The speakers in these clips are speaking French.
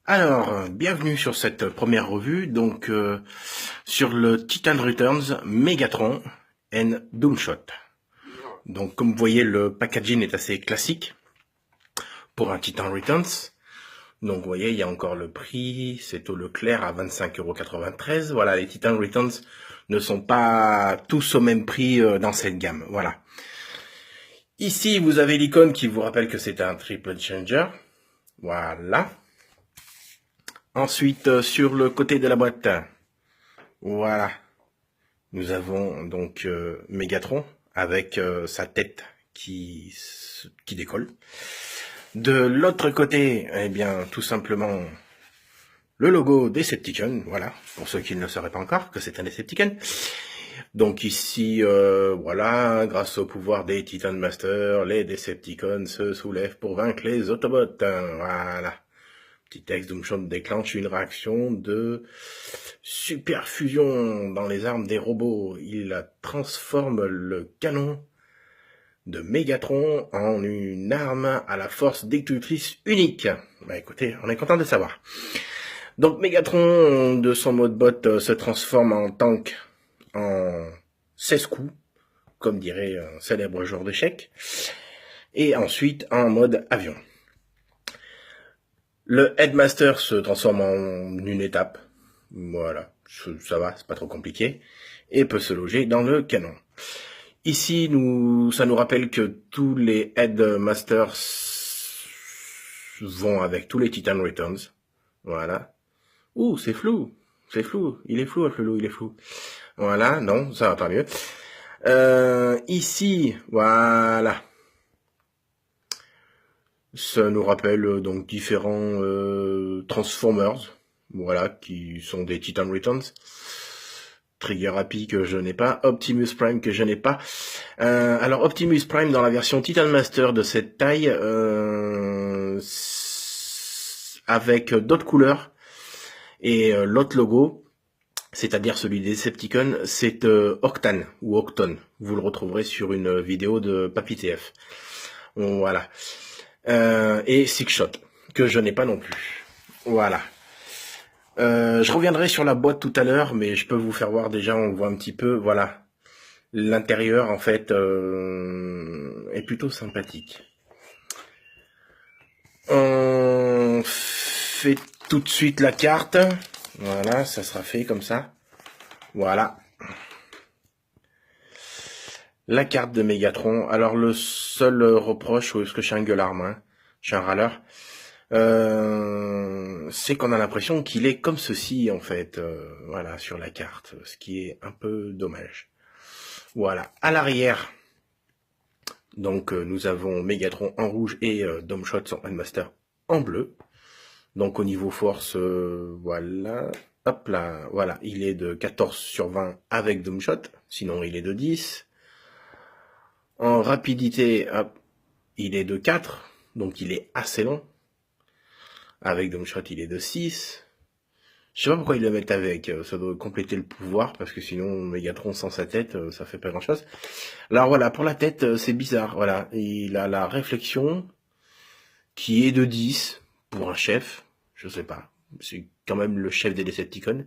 Alors, bienvenue sur cette première revue, donc sur le Titan Returns Megatron and Doomshot. Donc comme vous voyez, le packaging est assez classique pour un Titan Returns. Donc vous voyez, il y a encore le prix, c'est au Leclerc à 25,93 €. Voilà, les Titan Returns ne sont pas tous au même prix dans cette gamme. Voilà. Ici, vous avez l'icône qui vous rappelle que c'est un triple changer. Voilà. Ensuite, sur le côté de la boîte, voilà, nous avons donc Megatron avec sa tête qui décolle. De l'autre côté, eh bien, tout simplement, le logo Decepticon, voilà, pour ceux qui ne le sauraient pas encore, que c'est un Decepticon. Donc ici, voilà, grâce au pouvoir des Titan Masters, les Decepticons se soulèvent pour vaincre les Autobots, voilà. Petit texte, Doomshot déclenche une réaction de superfusion dans les armes des robots. Il transforme le canon de Megatron en une arme à la force destructrice unique. Bah écoutez, on est content de savoir. Donc Megatron, de son mode bot, se transforme en tank en 16 coups, comme dirait un célèbre joueur d'échecs, et ensuite en mode avion. Le Headmaster se transforme en une étape, voilà, ça va, c'est pas trop compliqué, et peut se loger dans le canon. Ici, ça nous rappelle que tous les Headmasters vont avec tous les Titan Returns, voilà. Ouh, c'est flou, il est flou, il est flou. Voilà, non, ça va pas mieux. Ici, voilà. Ça nous rappelle donc différents Transformers, voilà, qui sont des Titan Returns. Trigger Happy que je n'ai pas, Optimus Prime que je n'ai pas. Alors Optimus Prime dans la version Titan Master de cette taille, avec d'autres couleurs et l'autre logo, c'est-à-dire celui des Decepticons, c'est Octane ou Octone. Vous le retrouverez sur une vidéo de Papy TF. Voilà. Et Six Shot, que je n'ai pas non plus. Voilà. Je reviendrai sur la boîte tout à l'heure, mais je peux vous faire voir déjà, on voit un petit peu, voilà. L'intérieur, en fait, est plutôt sympathique. On fait tout de suite la carte. Voilà, ça sera fait comme ça. Voilà. La carte de Megatron. Alors, le seul reproche, parce que je suis un gueulard, hein, je suis un râleur, c'est qu'on a l'impression qu'il est comme ceci, en fait, voilà, sur la carte, ce qui est un peu dommage. Voilà, à l'arrière, donc nous avons Megatron en rouge et Doomshot, son Headmaster, en bleu. Donc au niveau force, voilà, hop là, voilà, il est de 14/20 avec Doomshot, sinon il est de 10. En rapidité, hop, il est de 4, donc il est assez long. Avec Doomshot, il est de 6. Je sais pas pourquoi ils le mettent avec, ça doit compléter le pouvoir, parce que sinon, Megatron sans sa tête, ça fait pas grand chose. Alors voilà, pour la tête, c'est bizarre, voilà. Il a la réflexion, qui est de 10, pour un chef, je sais pas. C'est quand même le chef des Decepticons.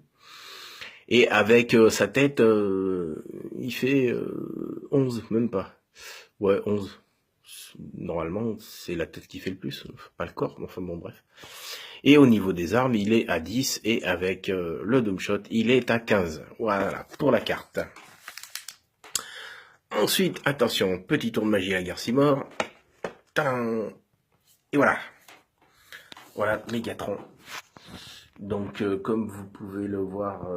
Et avec sa tête, il fait 11, même pas. Ouais, 11. Normalement, c'est la tête qui fait le plus, pas le corps, enfin bon, bref. Et au niveau des armes, il est à 10, et avec le Doomshot, il est à 15. Voilà, pour la carte. Ensuite, attention, petit tour de magie à Garcimore. Tadam. Et voilà. Voilà, Megatron. Donc, comme vous pouvez le voir,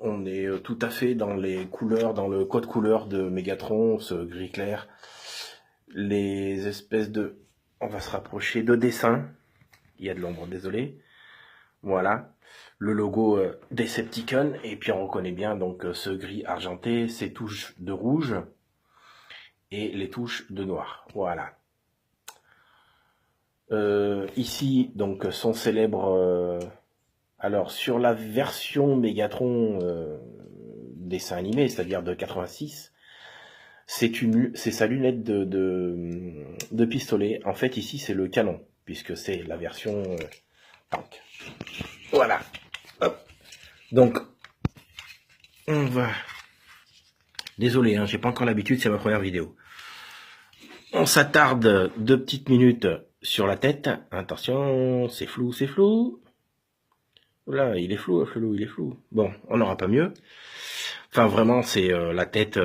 on est tout à fait dans les couleurs, dans le code couleur de Megatron, ce gris clair. Les espèces de... On va se rapprocher de dessins. Il y a de l'ombre, désolé. Voilà. Le logo Decepticon. Et puis on reconnaît bien donc ce gris argenté, ces touches de rouge et les touches de noir. Voilà. Ici, donc, son célèbre... alors, sur la version Megatron dessin animé, c'est-à-dire de 86, c'est sa lunette de pistolet. En fait, ici, c'est le canon. puisque c'est la version tank. Voilà. Hop. Donc, on va... Désolé, hein, j'ai pas encore l'habitude, c'est ma première vidéo. On s'attarde 2 petites minutes sur la tête. Attention, c'est flou, c'est flou. Là, il est flou, il est flou. Bon, on n'aura pas mieux. Enfin, vraiment, c'est la tête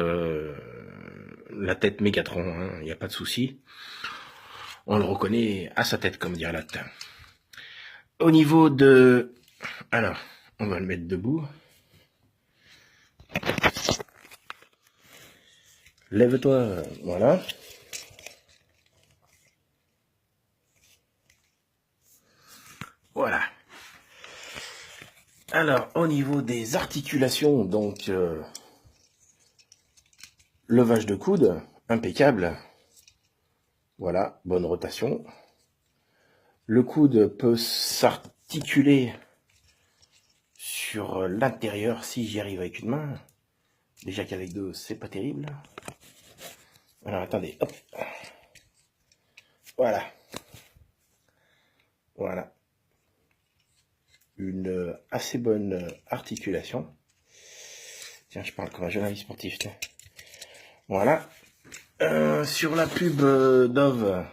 Mégatron, il n'y a pas de souci. On le reconnaît à sa tête, comme dirait l'autre. Au niveau de... Alors, on va le mettre debout. Lève-toi, voilà. Voilà. Alors, au niveau des articulations, donc, levage de coude, impeccable. Voilà, bonne rotation. Le coude peut s'articuler sur l'intérieur si j'y arrive avec une main. Déjà qu'avec deux, c'est pas terrible. Alors, attendez, hop. Voilà. Voilà. Une assez bonne articulation. Tiens, je parle comme un jeune ami sportif. Tiens. Voilà. Sur la pub Dove,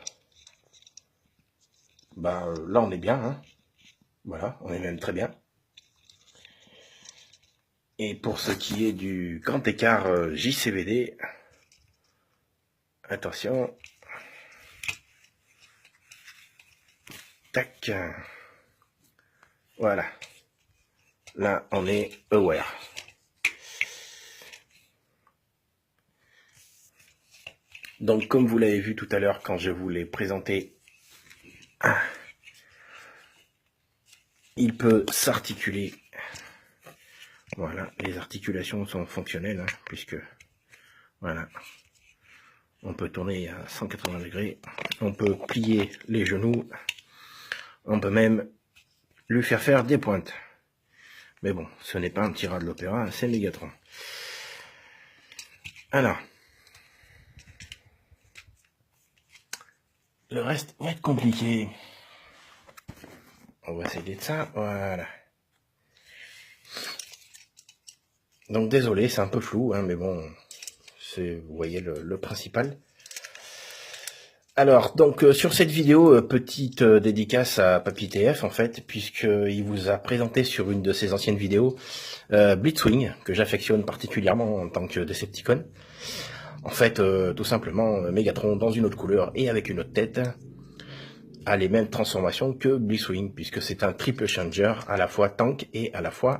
bah là on est bien. Hein. Voilà, on est même très bien. Et pour ce qui est du grand écart JCVD, attention. Tac. Voilà. Là, on est aware. Donc, comme vous l'avez vu tout à l'heure quand je vous l'ai présenté, il peut s'articuler. Voilà, les articulations sont fonctionnelles, puisque, voilà, on peut tourner à 180 degrés, on peut plier les genoux, on peut même lui faire des pointes. Mais bon, ce n'est pas un petit rat de l'opéra, c'est Mégatron. Alors, le reste va être compliqué. On va essayer de ça, voilà. Donc désolé, c'est un peu flou, mais bon, vous voyez le principal. Alors, donc sur cette vidéo, petite dédicace à Papy TF en fait, puisqu'il vous a présenté sur une de ses anciennes vidéos Blitzwing, que j'affectionne particulièrement en tant que Decepticon. En fait, tout simplement, Mégatron dans une autre couleur et avec une autre tête a les mêmes transformations que Blitzwing, puisque c'est un triple changer, à la fois tank et à la fois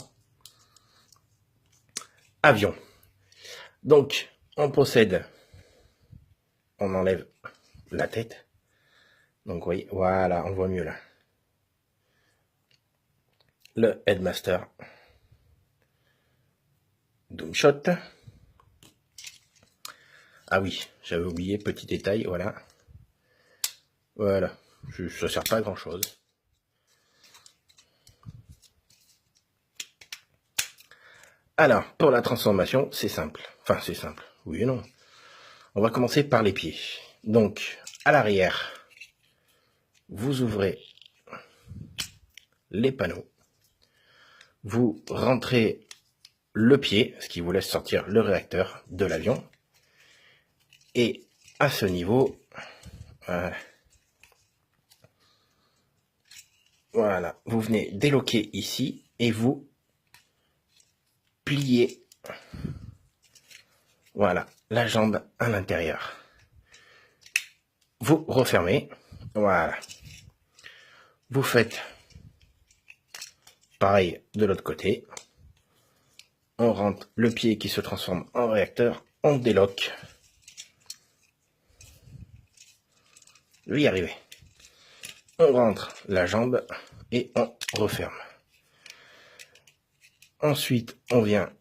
avion. Donc, on procède, on enlève la tête. Donc, oui, voilà, on voit mieux là. Le Headmaster. Doomshot. Ah oui, j'avais oublié, petit détail, voilà. Voilà, ça sert pas à grand chose. Alors, pour la transformation, c'est simple. Enfin, c'est simple, oui et non. On va commencer par les pieds. Donc, à l'arrière, vous ouvrez les panneaux. Vous rentrez le pied, ce qui vous laisse sortir le réacteur de l'avion. Et à ce niveau, voilà, vous venez déloquer ici et vous pliez, voilà, la jambe à l'intérieur. Vous refermez, voilà. Vous faites pareil de l'autre côté. On rentre le pied qui se transforme en réacteur, on déloque. Je vais y arriver. On rentre la jambe et on referme. Ensuite, on vient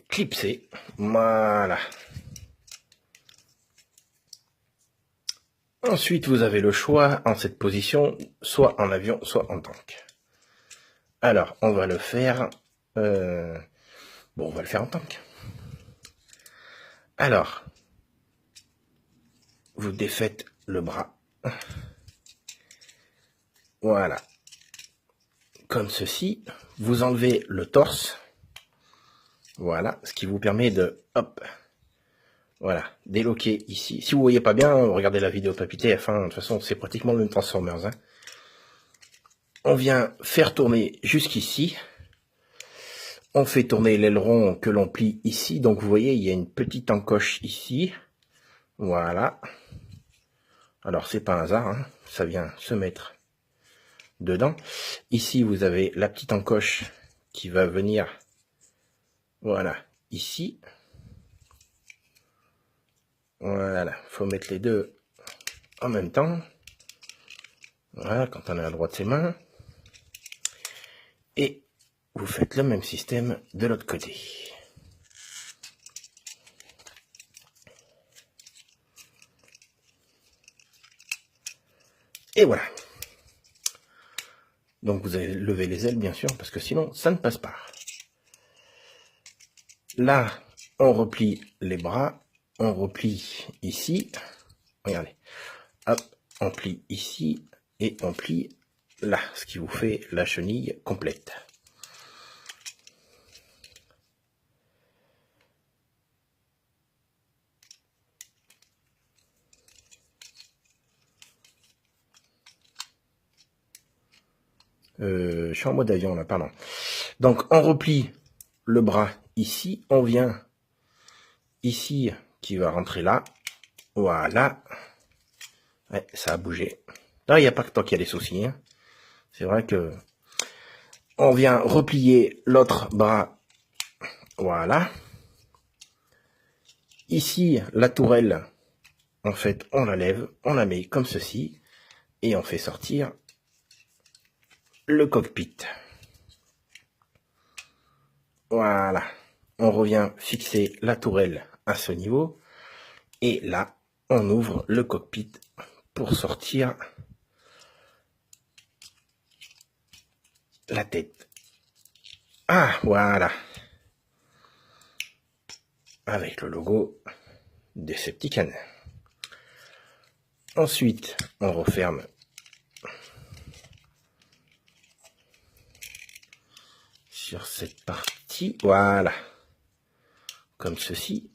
clipser. Voilà. Ensuite, vous avez le choix en cette position, soit en avion, soit en tank. Alors, on va le faire... bon, on va le faire en tank. Alors, vous défaites le bras. Voilà. Comme ceci. Vous enlevez le torse. Voilà. Ce qui vous permet de, hop, voilà, déloquer ici. Si vous voyez pas bien, regardez la vidéo Papy TF1. De toute façon, c'est pratiquement le même Transformers. Hein. On vient faire tourner jusqu'ici. On fait tourner l'aileron que l'on plie ici. Donc, vous voyez, il y a une petite encoche ici. Voilà. Alors, c'est pas un hasard. Hein. Ça vient se mettre dedans. Ici, vous avez la petite encoche qui va venir, voilà, ici. Voilà, faut mettre les deux en même temps. Voilà, quand on a le droit de ses mains. Et vous faites le même système de l'autre côté. Et voilà. Donc vous avez levé les ailes, bien sûr, parce que sinon, ça ne passe pas. Là, on replie les bras. On replie ici. Regardez. Hop, on plie ici. Et on plie là, ce qui vous fait la chenille complète. Je suis en mode avion là, pardon. Donc on replie le bras ici, on vient ici qui va rentrer là. Voilà. Ouais, ça a bougé. Là, il n'y a pas que tant qu'il y a des soucis. Hein. C'est vrai que on vient replier l'autre bras. Voilà. Ici, la tourelle, en fait, on la lève, on la met comme ceci, et on fait sortir le cockpit. Voilà. On revient fixer la tourelle à ce niveau. Et là, on ouvre le cockpit pour sortir la tête. Ah, voilà. Avec le logo Decepticon. Ensuite, on referme sur cette partie. Voilà. Comme ceci.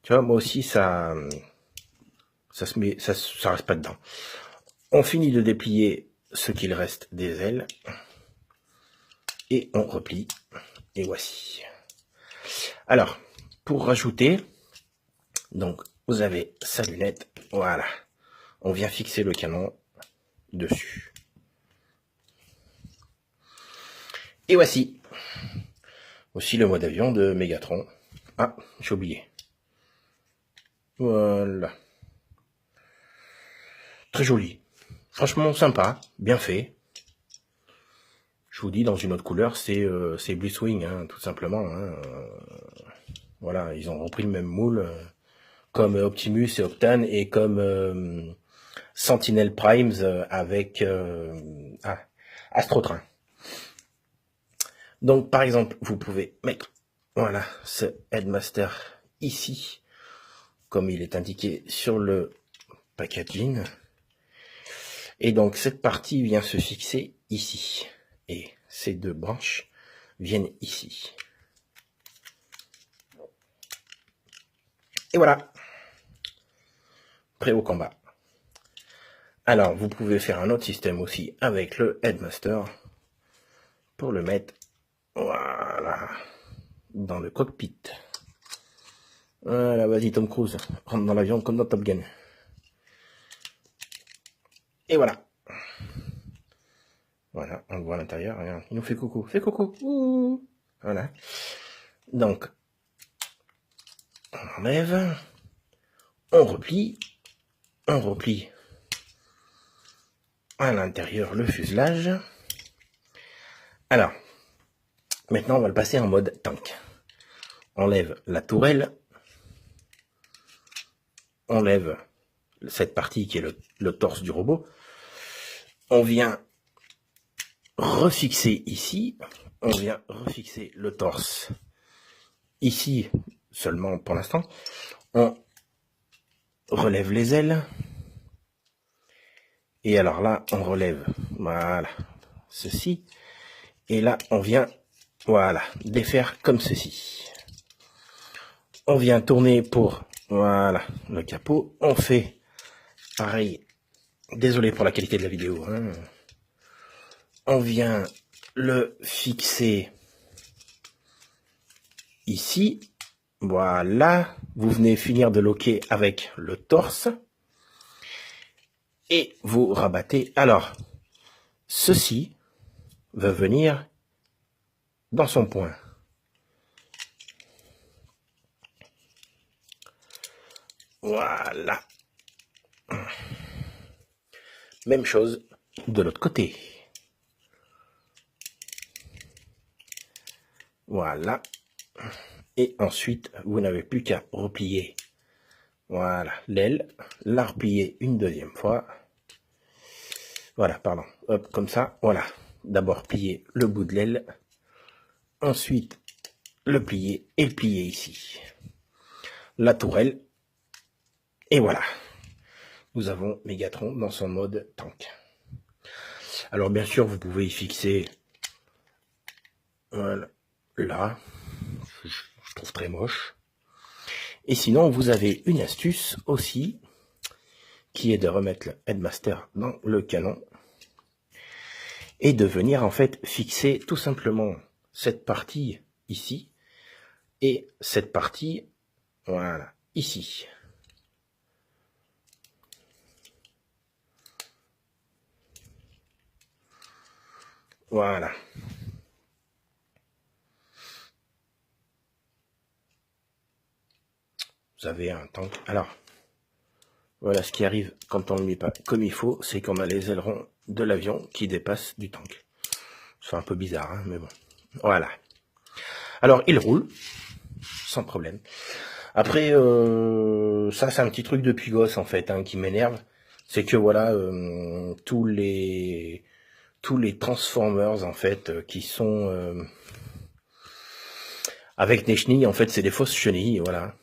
Tu vois, moi aussi, ça se met, ça reste pas dedans. On finit de déplier ce qu'il reste des ailes. Et on replie. Et voici. Alors, pour rajouter, donc, vous avez sa lunette. Voilà. On vient fixer le canon dessus. Et voici. Aussi le mode avion de Megatron. Ah, j'ai oublié. Voilà. Très joli. Franchement sympa, bien fait. Je vous dis, dans une autre couleur, c'est Blitzwing, hein, tout simplement. Hein. Voilà, ils ont repris le même moule, comme Optimus et Optane, et comme Sentinel Primes avec Astrotrain. Donc, par exemple, vous pouvez mettre, voilà, ce Headmaster ici, comme il est indiqué sur le packaging. Et donc, cette partie vient se fixer ici. Et ces deux branches viennent ici. Et voilà. Prêt au combat. Alors, vous pouvez faire un autre système aussi avec le Headmaster pour le mettre, voilà, dans le cockpit. Voilà, vas-y Tom Cruise, rentre dans l'avion comme dans Top Gun. Et voilà. Voilà, on le voit à l'intérieur, regarde, il nous fait coucou. Fais coucou. Ouh. Voilà. Donc, on enlève, on replie à l'intérieur le fuselage. Alors, maintenant on va le passer en mode tank. On lève la tourelle, on lève cette partie qui est le torse du robot, on vient refixer ici, on vient refixer le torse ici seulement pour l'instant, on relève les ailes Et alors là, on relève, voilà, ceci. Et là, on vient, voilà, défaire comme ceci. On vient tourner pour, voilà, le capot. On fait pareil. Désolé pour la qualité de la vidéo. Hein. On vient le fixer ici. Voilà. Vous venez finir de loquer avec le torse. Et vous rabattez. Alors, ceci va venir dans son point. Voilà. Même chose de l'autre côté. Voilà. Et ensuite, vous n'avez plus qu'à replier. Voilà, l'aile. La replier une deuxième fois. Voilà, pardon. Hop, comme ça. Voilà. D'abord plier le bout de l'aile. Ensuite, le plier et le plier ici. La tourelle. Et voilà. Nous avons Mégatron dans son mode tank. Alors bien sûr, vous pouvez y fixer voilà, là. Je trouve très moche. Et sinon, vous avez une astuce aussi, qui est de remettre le Headmaster dans le canon et de venir en fait fixer tout simplement cette partie ici et cette partie, voilà, ici. Voilà. Vous avez un tank. Alors, voilà ce qui arrive quand on ne le met pas comme il faut, c'est qu'on a les ailerons de l'avion qui dépassent du tank. C'est un peu bizarre, hein, mais bon. Voilà. Alors, il roule, sans problème. Après, ça c'est un petit truc depuis gosse en fait, hein, qui m'énerve. C'est que voilà, tous les Transformers en fait, qui sont avec des chenilles, en fait c'est des fausses chenilles, voilà.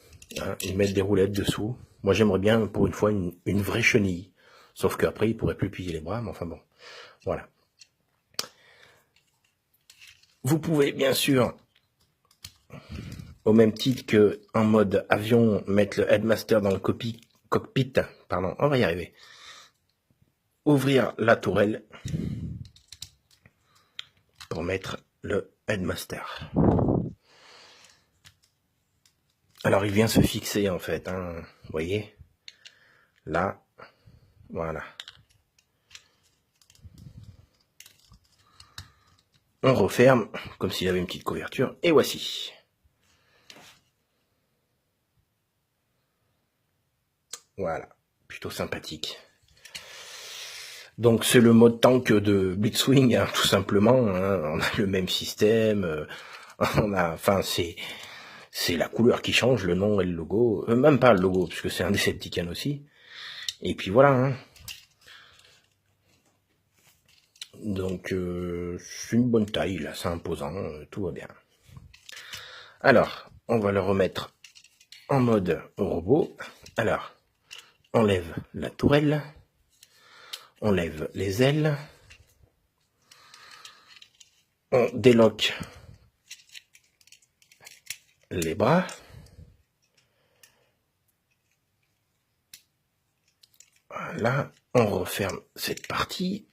Hein, ils mettent des roulettes dessous. Moi j'aimerais bien pour une fois une vraie chenille. Sauf qu'après ils pourraient plus plier les bras, mais enfin bon. Voilà. Vous pouvez bien sûr, au même titre que en mode avion, mettre le Headmaster dans le cockpit. Pardon, on va y arriver. Ouvrir la tourelle pour mettre le Headmaster. Alors il vient se fixer en fait, hein, vous voyez, là, voilà. On referme, comme s'il y avait une petite couverture, et voici. Voilà, plutôt sympathique. Donc c'est le mode tank de Blitzwing, hein, tout simplement, hein. On a le même système, on a, enfin c'est la couleur qui change, le nom et le logo, même pas le logo, puisque c'est un Decepticon aussi. Et puis voilà, hein. Donc c'est une bonne taille, là, c'est imposant, tout va bien. Alors, on va le remettre en mode robot. Alors, on lève la tourelle, on lève les ailes, on déloque les bras, voilà, on referme cette partie,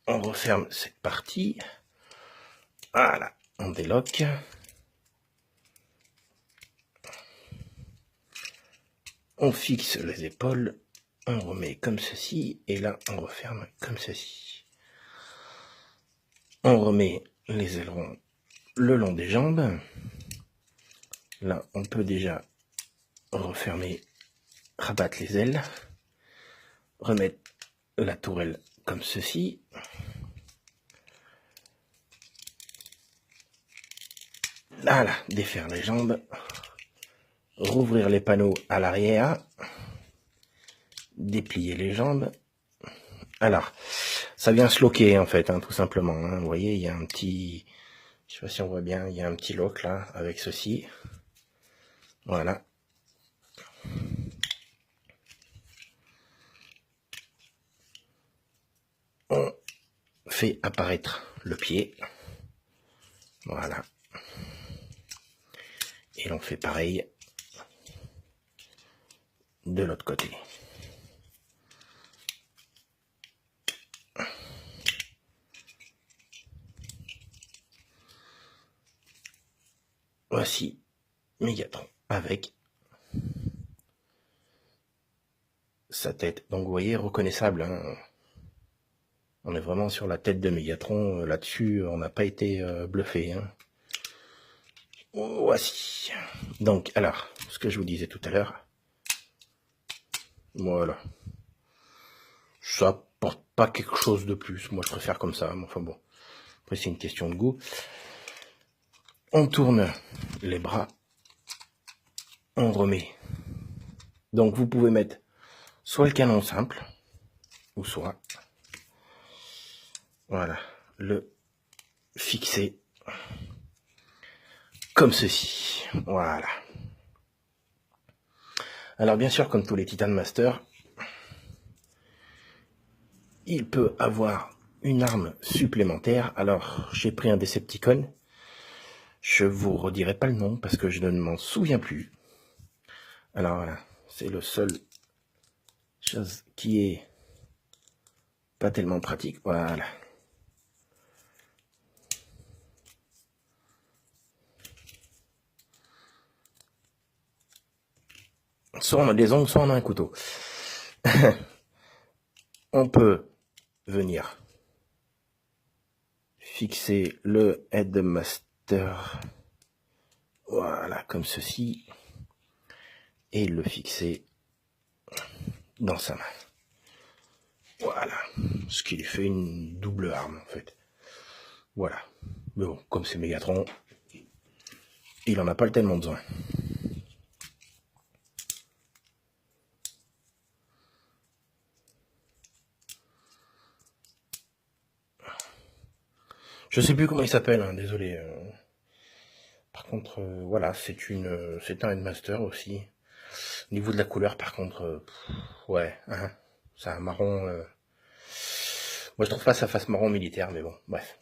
on referme cette partie, voilà, on déloque, on fixe les épaules, on remet comme ceci, et là on referme comme ceci. On remet les ailerons le long des jambes. Là, on peut déjà refermer, rabattre les ailes, remettre la tourelle comme ceci. Voilà, défaire les jambes, rouvrir les panneaux à l'arrière, déplier les jambes. Alors, ça vient se loquer en fait, hein, tout simplement. Hein. Vous voyez, il y a un petit, je sais pas si on voit bien, il y a un petit lock là avec ceci. Voilà. On fait apparaître le pied. Voilà. Et l'on fait pareil de l'autre côté. Voici Mégatron avec sa tête. Donc vous voyez, reconnaissable. Hein. On est vraiment sur la tête de Mégatron. Là-dessus, on n'a pas été bluffé. Hein. Voici. Donc, alors, ce que je vous disais tout à l'heure. Voilà. Ça apporte pas quelque chose de plus. Moi, je préfère comme ça. Mais enfin bon. Après, c'est une question de goût. On tourne les bras. On remet. Donc, vous pouvez mettre soit le canon simple, ou soit, voilà, le fixer comme ceci. Voilà. Alors, bien sûr, comme tous les Titan Master, il peut avoir une arme supplémentaire. Alors, j'ai pris un Decepticon. Je vous redirai pas le nom parce que je ne m'en souviens plus. Alors voilà, c'est le seul chose qui est pas tellement pratique. Voilà. Soit on a des ongles, soit on a un couteau. On peut venir fixer le Headmaster, voilà, comme ceci, et le fixer dans sa main. Voilà, ce qui lui fait une double arme, en fait. Voilà. Mais bon, comme c'est Mégatron, il en a pas tellement besoin. Je sais plus comment il s'appelle, hein, désolé. Par contre, voilà, c'est un Headmaster aussi. Au niveau de la couleur, par contre, ouais, hein, c'est un marron. Moi, je trouve pas sa face marron militaire, mais bon, bref.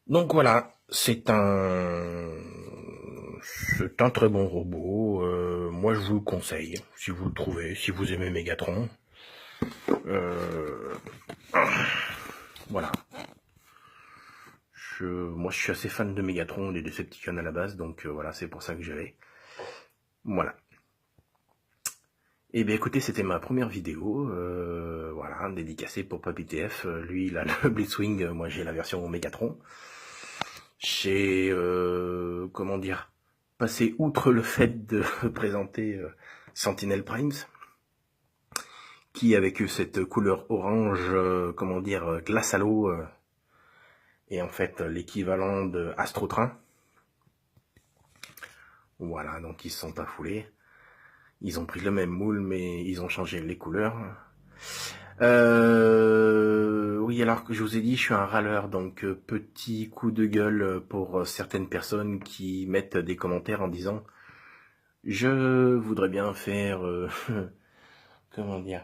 Donc voilà, c'est un très bon robot. Moi, je vous le conseille, si vous le trouvez, si vous aimez Mégatron. Voilà. Moi, je suis assez fan de Mégatron, des Decepticons à la base, donc voilà, c'est pour ça que j'avais. Voilà. Et bien écoutez, c'était ma première vidéo, voilà, dédicacée pour PapiTF. Lui, il a le Blitzwing, moi j'ai la version Mégatron. J'ai, comment dire, passé outre le fait de présenter Sentinel Primes, qui avec cette couleur orange, comment dire, glace à l'eau, est en fait l'équivalent de Astrotrain. Voilà, donc ils se sont pas foulés. Ils ont pris le même moule, mais ils ont changé les couleurs. Oui, alors que je vous ai dit, je suis un râleur, donc petit coup de gueule pour certaines personnes qui mettent des commentaires en disant « Je voudrais bien faire, comment dire,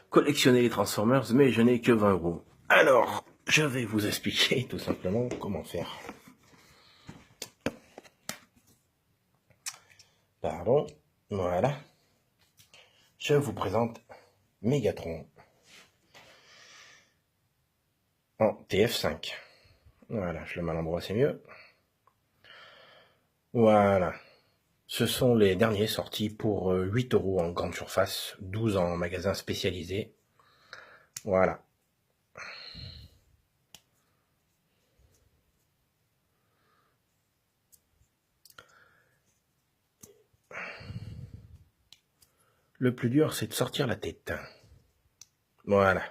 collectionner les Transformers, mais je n'ai que 20 €. » Alors, je vais vous expliquer tout simplement comment faire. Pardon, voilà. Je vous présente Mégatron en TF5. Voilà, je le mets à l'endroit, c'est mieux. Voilà. Ce sont les derniers sortis pour 8 € en grande surface, 12 en magasin spécialisé. Voilà. Le plus dur, c'est de sortir la tête. Voilà.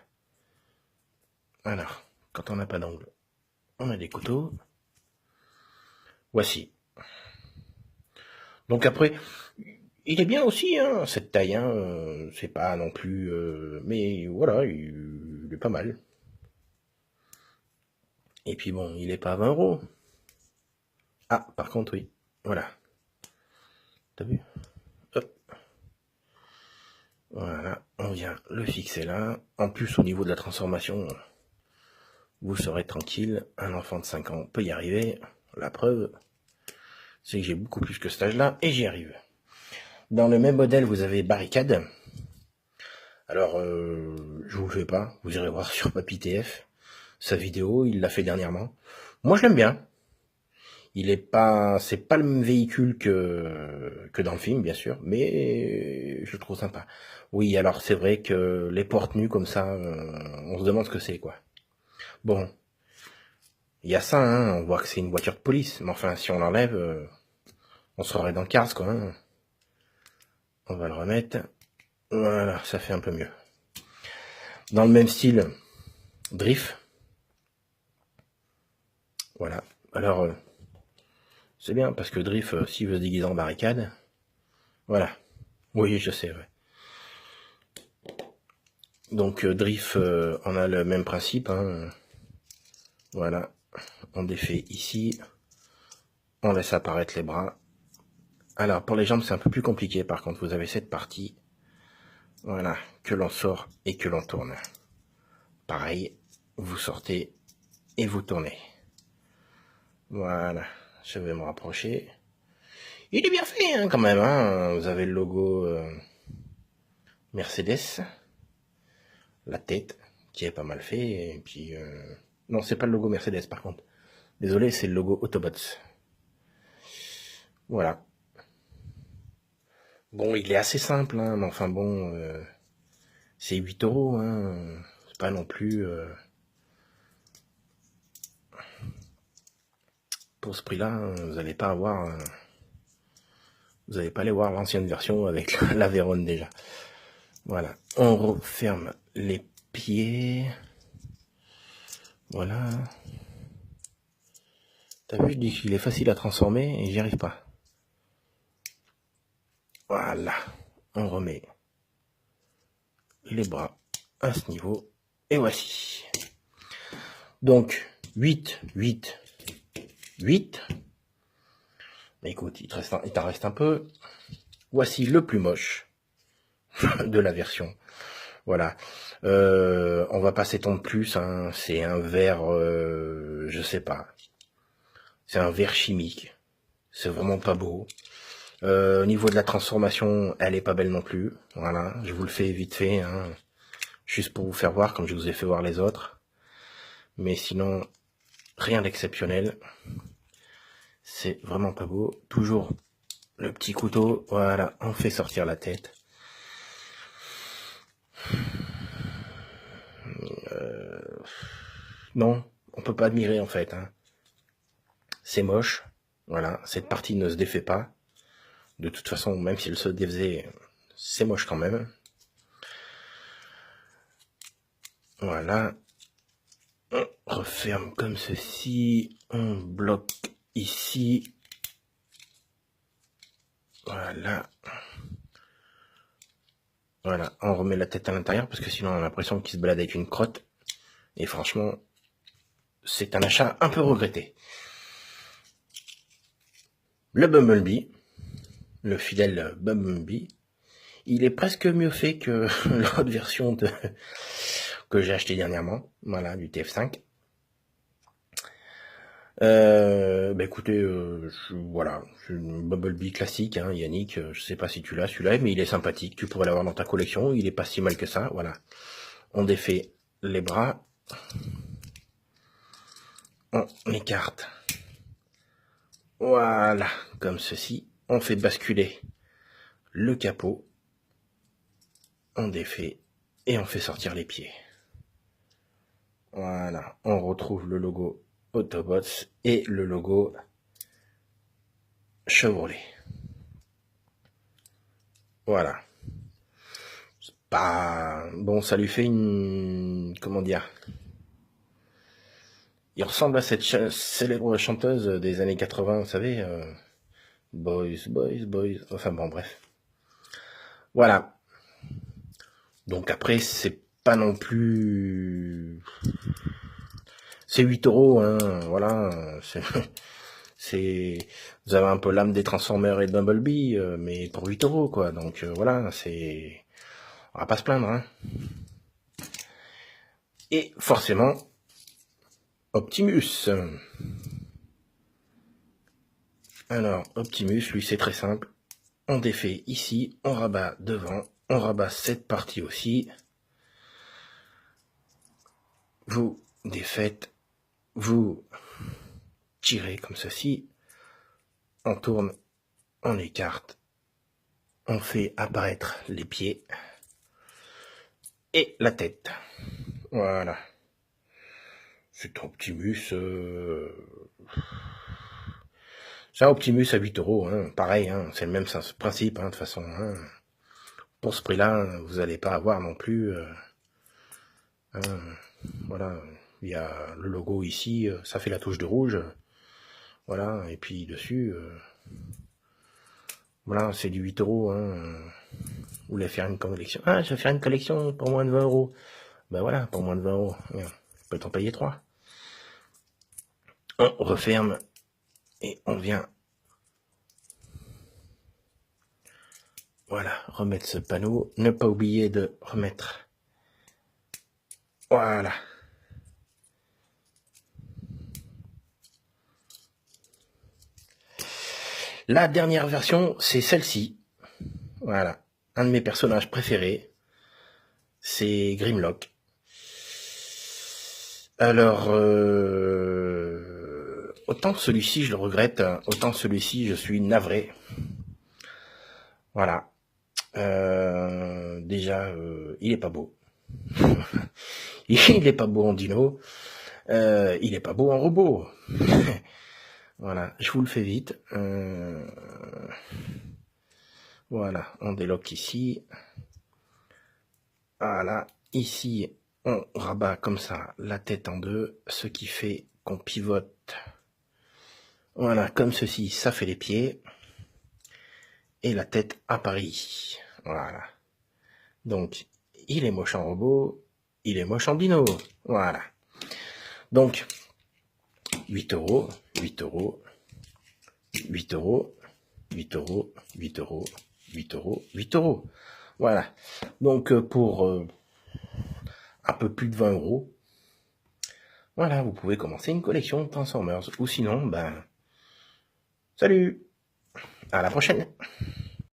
Alors, quand on n'a pas d'angle, on a des couteaux. Voici. Donc après, il est bien aussi, hein, cette taille. Hein, c'est pas non plus... mais voilà, il est pas mal. Et puis bon, il est pas à 20 €. Ah, par contre, oui. Voilà. T'as vu? Hop. Voilà, on on vient le fixer là. En plus, au niveau de la transformation, vous serez tranquille. Un enfant de 5 ans peut y arriver. La preuve, c'est que j'ai beaucoup plus que cet âge-là et j'y arrive. Dans le même modèle, vous avez barricade. Alors, je vous le fais pas. Vous irez voir sur Papy TF. Sa vidéo, il l'a fait dernièrement. Moi, je l'aime bien. C'est pas le même véhicule que dans le film, bien sûr, mais je le trouve sympa. Oui, alors c'est vrai que les portes nues comme ça, on se demande ce que c'est, quoi. Bon, il y a ça, hein, on voit que c'est une voiture de police, mais enfin, si on l'enlève, on se croirait dans le Cars, quoi. Hein. On va le remettre. Voilà, ça fait un peu mieux. Dans le même style, Drift. Voilà. Alors, c'est bien, parce que Drift, s'il veut se déguiser en barricade, voilà. Oui, je sais, ouais. Donc, Drift, on a le même principe, hein. Voilà. On défait ici. On laisse apparaître les bras. Alors, pour les jambes, c'est un peu plus compliqué, par contre. Vous avez cette partie, voilà, que l'on sort et que l'on tourne. Pareil, vous sortez et vous tournez. Voilà, je vais me rapprocher. Il est bien fait, hein, quand même. Hein. Vous avez le logo Mercedes, la tête, qui est pas mal fait. Et puis, non, c'est pas le logo Mercedes, par contre. Désolé, c'est le logo Autobots. Voilà. Bon, il est assez simple, hein, mais enfin bon, c'est 8 €, hein. C'est pas non plus... pour ce prix-là, vous n'allez pas avoir... vous n'allez pas aller voir l'ancienne version avec la Vérone déjà. Voilà, on referme les pieds. Voilà. T'as vu, je dis qu'il est facile à transformer et j'y arrive pas. Voilà, on remet les bras à ce niveau. Et voici. Donc, 8, 8, 8. Mais écoute, il t'en reste un peu. Voici le plus moche de la version. Voilà. On va pas s'étendre plus. Hein. C'est un verre, je sais pas. C'est un verre chimique. C'est vraiment pas beau. Au niveau de la transformation, elle est pas belle non plus. Voilà. Je vous le fais vite fait. Hein. Juste pour vous faire voir, comme je vous ai fait voir les autres. Mais sinon, rien d'exceptionnel. C'est vraiment pas beau. Toujours le petit couteau. Voilà. On fait sortir la tête. Non, on peut pas admirer en fait. Hein. C'est moche. Voilà, cette partie ne se défait pas. De toute façon, même si elle se défaisait, c'est moche quand même. Voilà. On referme comme ceci. On bloque ici. Voilà. Voilà, on remet la tête à l'intérieur parce que sinon on a l'impression qu'il se balade avec une crotte. Et franchement, c'est un achat un peu regretté. Le Bumblebee, le fidèle Bumblebee, il est presque mieux fait que l'autre version que j'ai acheté dernièrement, voilà, du TF5. Bah écoutez, voilà, c'est une Bumblebee classique, hein, Yannick, je sais pas si tu l'as celui-là, mais il est sympathique, tu pourrais l'avoir dans ta collection, il est pas si mal que ça, voilà. On défait les bras, on écarte, voilà, comme ceci, on fait basculer le capot, on défait et on fait sortir les pieds. Voilà, on retrouve le logo Autobots et le logo Chevrolet. Voilà. Bah, bon, ça lui fait une... Comment dire? Il ressemble à cette célèbre chanteuse des années 80, vous savez, Boys, Boys, Boys, enfin bon, bref. Voilà. Donc après, c'est pas non plus... C'est 8 €, hein, voilà. Vous avez un peu l'âme des Transformers et de Bumblebee, mais pour 8 €, quoi. Donc voilà, c'est... On va pas se plaindre, hein. Et forcément, Optimus. Alors, Optimus, lui, c'est très simple. On défait ici, on rabat devant, on rabat cette partie aussi. Vous défaites, vous tirez comme ceci. On tourne, on écarte, on fait apparaître les pieds et la tête. Voilà. C'est Optimus. C'est un Optimus à 8 €. Hein. Pareil, hein, c'est le même principe, hein, de toute façon. Hein. Pour ce prix-là, vous n'allez pas avoir non plus... voilà, il y a le logo ici, ça fait la touche de rouge. Voilà, et puis dessus... voilà, c'est du 8 €. Hein. Vous voulez faire une collection? Ah, je vais faire une collection pour moins de 20 €. Ben voilà, pour moins de 20 €. Je peux t'en payer 3. On referme et on vient. Voilà, remettre ce panneau. Ne pas oublier de remettre. Voilà. La dernière version, c'est celle-ci. Voilà. Un de mes personnages préférés, c'est Grimlock. Alors, autant celui-ci, je le regrette, autant celui-ci, je suis navré. Voilà. Déjà, il est pas beau. Il est pas beau en dino. Il est pas beau en robot. Voilà, je vous le fais vite. Voilà, on déloque ici. Voilà, ici, on rabat comme ça la tête en deux, ce qui fait qu'on pivote. Voilà, comme ceci, ça fait les pieds. Et la tête apparaît ici. Voilà. Donc, il est moche en robot, il est moche en dino. Voilà. Donc, 8 €, 8 €, 8 €, 8 €, 8 €, 8 €, 8 €. Voilà. Donc, pour un peu plus de 20 €, voilà, vous pouvez commencer une collection de Transformers. Ou sinon, ben, salut, à la prochaine.